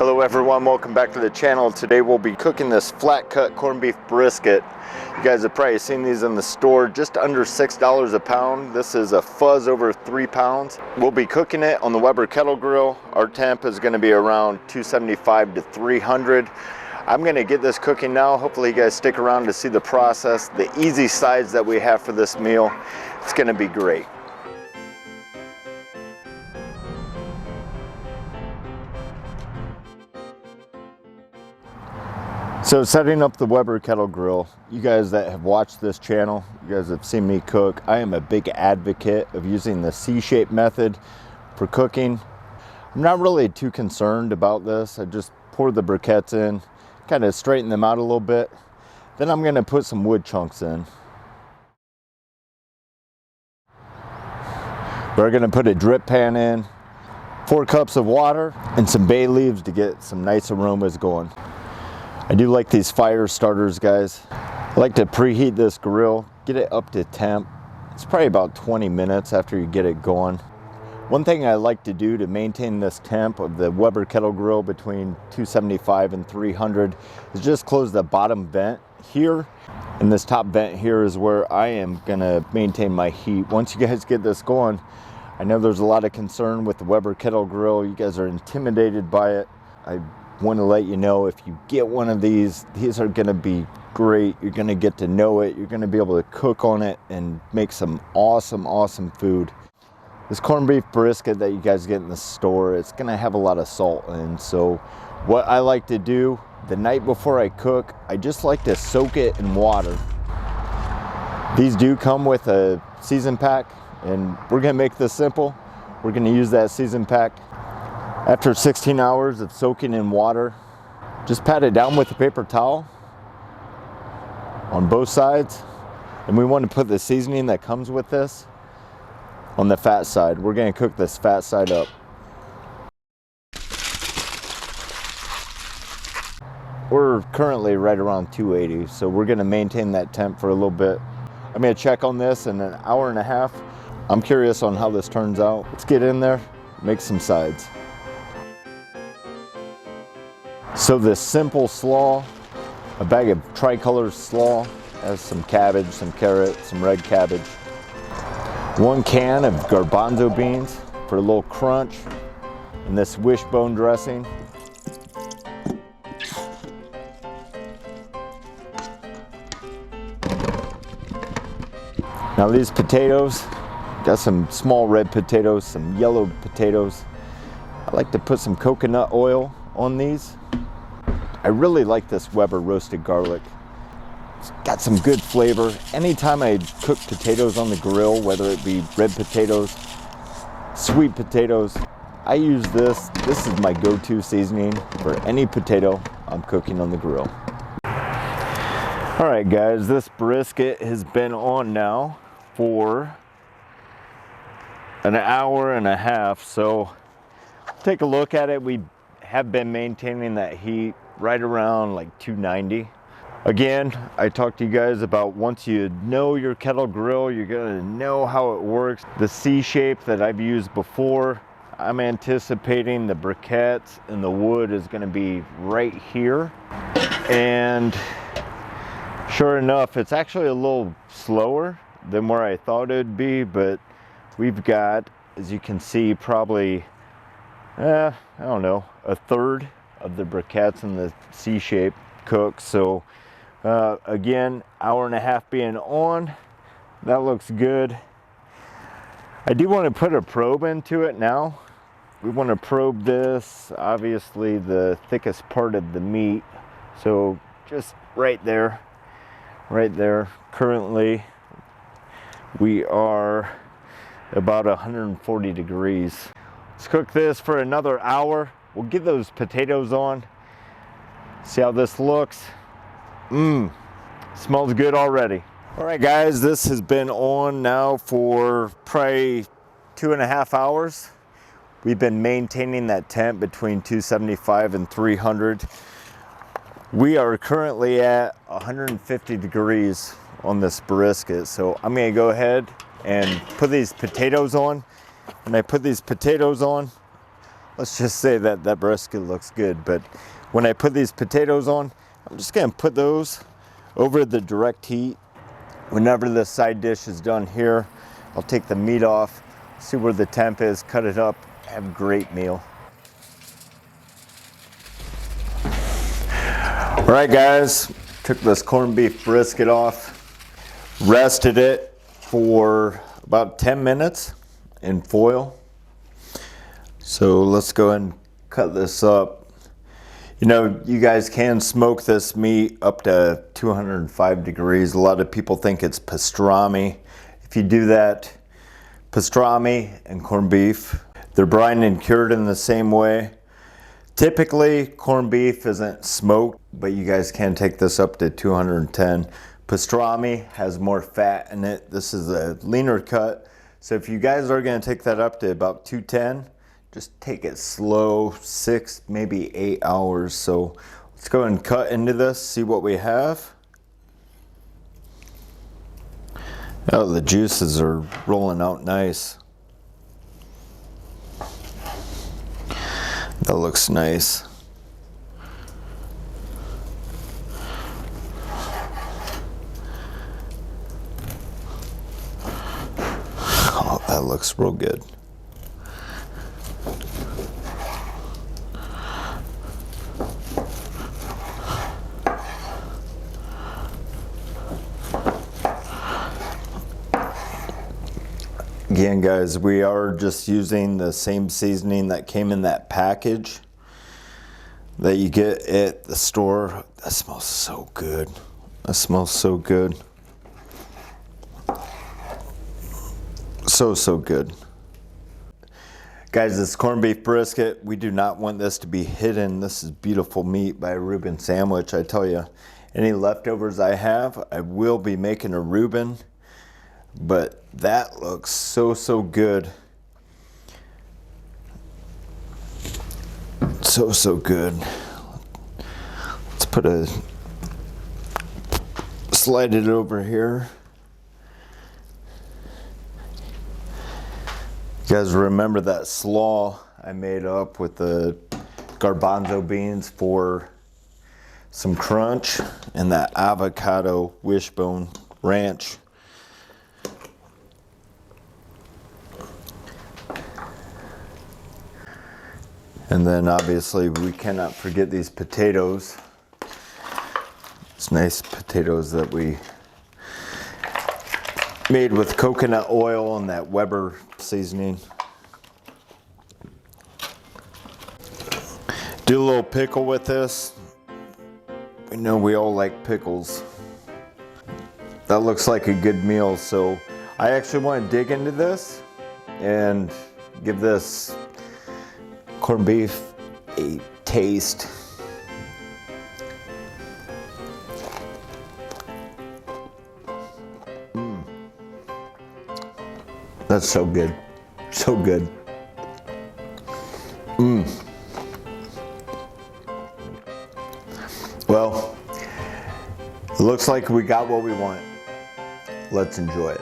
Hello everyone, welcome back to the channel. Today we'll be cooking this flat cut corned beef brisket. You guys have probably seen these in the store, just under $6 a pound. This is a fuzz over 3 pounds. We'll be cooking it on the Weber Kettle grill. Our temp is going to be around 275 to 300. I'm going to get this cooking now. Hopefully you guys stick around to see the process, the easy sides that we have for this meal. It's going to be great. So setting up the Weber Kettle grill, you guys that have watched this channel, you guys have seen me cook. I am a big advocate of using the C-shaped method for cooking. I'm not really too concerned about this. I just pour the briquettes in, kind of straighten them out a little bit. Then I'm going to put some wood chunks in. We're going to put a drip pan in, 4 cups of water, and some bay leaves to get some nice aromas going. I do like these fire starters, guys. I like to preheat this grill, get it up to temp. It's probably about 20 minutes after you get it going. One thing I like to do to maintain this temp of the Weber Kettle grill between 275 and 300 is just close the bottom vent here. And this top vent here is where I am gonna maintain my heat. Once you guys get this going, I know there's a lot of concern with the Weber Kettle grill. You guys are intimidated by it. I want to let you know, if you get one of these are going to be great. You're going to get to know it. You're going to be able to cook on it and make some awesome food. This corned beef brisket that you guys get in the store, it's going to have a lot of salt in. So what I like to do the night before I cook, I just like to soak it in water. These do come with a season pack, and we're going to make this simple. We're going to use that season pack. After 16 hours of soaking in water, just pat it down with a paper towel on both sides. And we want to put the seasoning that comes with this on the fat side. We're going to cook this fat side up. We're currently right around 280, so we're going to maintain that temp for a little bit. I'm going to check on this in an hour and a half. I'm curious on how this turns out. Let's get in there, make some sides. So this simple slaw, a bag of tricolor slaw, has some cabbage, some carrot, some red cabbage. 1 can of garbanzo beans for a little crunch, and this wishbone dressing. Now these potatoes, got some small red potatoes, some yellow potatoes. I like to put some coconut oil on these. I really like this Weber roasted garlic. It's got some good flavor. Anytime I cook potatoes on the grill, whether it be red potatoes, sweet potatoes, I use this. This is my go-to seasoning for any potato I'm cooking on the grill. All right, guys, this brisket has been on now for an hour and a half. So take a look at it. We have been maintaining that heat right around like 290. Again, I talked to you guys about, once you know your kettle grill, you're gonna know how it works. The C shape that I've used before, I'm anticipating the briquettes and the wood is gonna be right here. And sure enough, it's actually a little slower than where I thought it would be, but we've got, as you can see, probably I don't know, a third of the briquettes in the C shape cooked. So again, hour and a half being on, that looks good. I do want to put a probe into it now. We want to probe this, obviously the thickest part of the meat. So just right there. Currently we are about 140 degrees. Let's cook this for another hour. We'll get those potatoes on. See how this looks. Smells good already. All right, guys, this has been on now for probably 2.5 hours. We've been maintaining that temp between 275 and 300. We are currently at 150 degrees on this brisket. So I'm gonna go ahead and put these potatoes on. When I put these potatoes on, let's just say that that brisket looks good. But when I put these potatoes on, I'm just gonna put those over the direct heat. Whenever the side dish is done here, I'll take the meat off, see where the temp is, cut it up, have a great meal. All right, guys, took this corned beef brisket off, rested it for about 10 minutes in foil. So let's go ahead and cut this up. You know, you guys can smoke this meat up to 205 degrees. A lot of people think it's pastrami. If you do that, pastrami and corned beef, they're brined and cured in the same way. Typically, corned beef isn't smoked, but you guys can take this up to 210. Pastrami has more fat in it. This is a leaner cut. So if you guys are gonna take that up to about 210, just take it slow, 6, maybe 8 hours. So let's go and cut into this, see what we have. Oh, the juices are rolling out nice. That looks nice. Oh, that looks real good. Again, guys, we are just using the same seasoning that came in that package that you get at the store. That smells so good. That smells so good. So good. Guys, this corned beef brisket, we do not want this to be hidden. This is beautiful meat by a Reuben sandwich. I tell you, any leftovers I have, I will be making a Reuben. But that looks so good. So good. Let's slide it over here. You guys remember that slaw I made up with the garbanzo beans for some crunch and that avocado wishbone ranch. And then obviously we cannot forget these potatoes. It's nice potatoes that we made with coconut oil and that Weber seasoning. Do a little pickle with this. We know we all like pickles. That looks like a good meal. So I actually want to dig into this and give this corned beef a taste. That's so good. So good. Well, it looks like we got what we want. Let's enjoy it.